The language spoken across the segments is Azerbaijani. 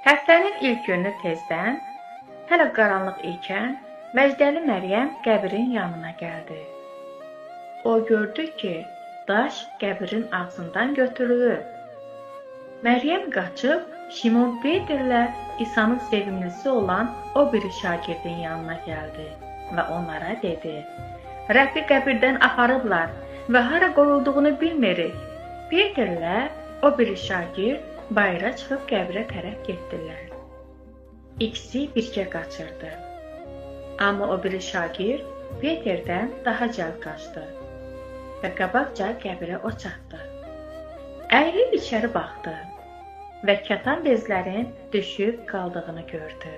Həftənin ilk günü tezdən, hələ qaranlıq ikən, Məcdəli Məryəm qəbrin yanına gəldi. O gördü ki, daş qəbrin ağzından götürülür. Məryəm qaçıb, Şimon Peterlə İsa'nın sevimlisi olan o biri şagirdin yanına gəldi və onlara dedi: Rəbbi qəbirdən aparıblar və hara qoyulduğunu bilmirik. Peterlə o biri şagird bayıra çıxıb qəbrə tərəf getdilər. İkisi birgə qaçırdı. Amma o biri şagird Peterdən daha cəld qaçdı və qabaqca qəbrə o çatdı. Əyilib içəri baxdı və katan bezlərin düşüb qaldığını gördü.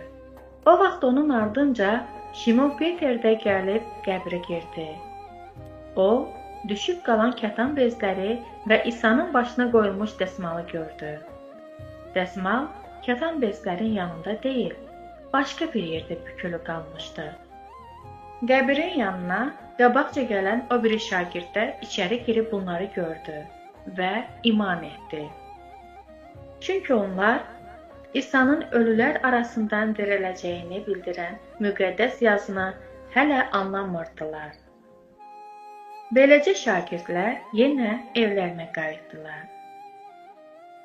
O vaxt onun ardınca Şimon Peter də gəlib qəbrə girdi. O, düşüb qalan katan bezləri və İsa'nın başına qoyulmuş dəsmalı gördü. Dəsmal katan bezlərin yanında deyil, başqa bir yerdə bükülü qalmışdı. Qəbrin yanına qabaqca gələn o biri şagirdlər içəri girib bunları gördü və iman etdi. Çünki onlar İsa'nın ölülər arasından diriləcəyini bildirən müqəddəs yazını hələ anlamırdılar. Beləcə şagirdlər yenə evlərinə qayıtdılar.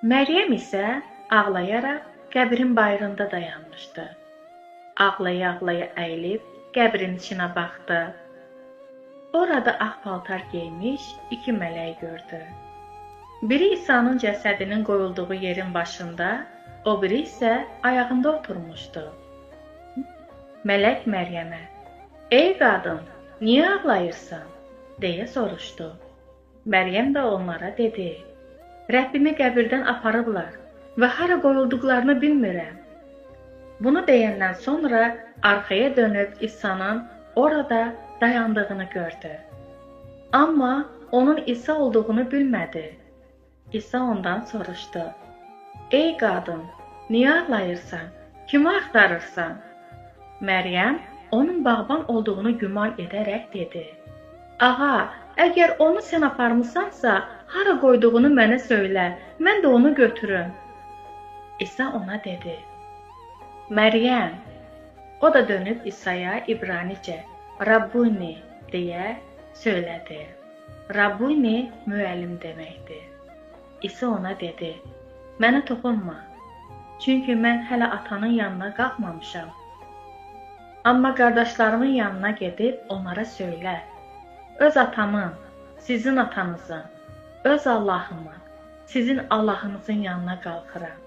Məryəm isə ağlayaraq qəbrin bayırında dayanmışdı. Ağlaya-ağlaya əyilib qəbrin içinə baxdı. Orada ağ paltar geymiş iki mələk gördü. Biri İsa'nın cəsədinin qoyulduğu yerin başında, o biri isə ayağında oturmuşdu. Mələk Məryəmə: "Ey qadın, niyə ağlayırsan?" deyə soruşdu. Məryəm də onlara dedi: "Rəbbimi qəbirdən aparıblar və hara qoyulduqlarını bilmirəm." Bunu deyəndən sonra arxaya dönüb İsa'nın orada dayandığını gördü. Amma onun İsa olduğunu bilmədi. İsa ondan soruşdu: "Ey qadın, niyə ağlayırsan? Kimi axtarırsan?" Məryəm onun bağban olduğunu güman edərək dedi: "Ağa, əgər onu sən aparmısansa, hara qoyduğunu mənə söylə, mən də onu götürüm." İsa ona dedi: "Məryəm." O da dönüb İsa'ya İbranicə Rabbuni deyə söylədi. Rabbuni müəllim deməkdir. İsa ona dedi: "Mənə toxunma, çünki mən hələ atanın yanına qalxmamışam. Amma qardaşlarımın yanına gedib onlara söylə: öz atamın, sizin atanızın, öz Allahımın, sizin Allahınızın yanına qalxıram."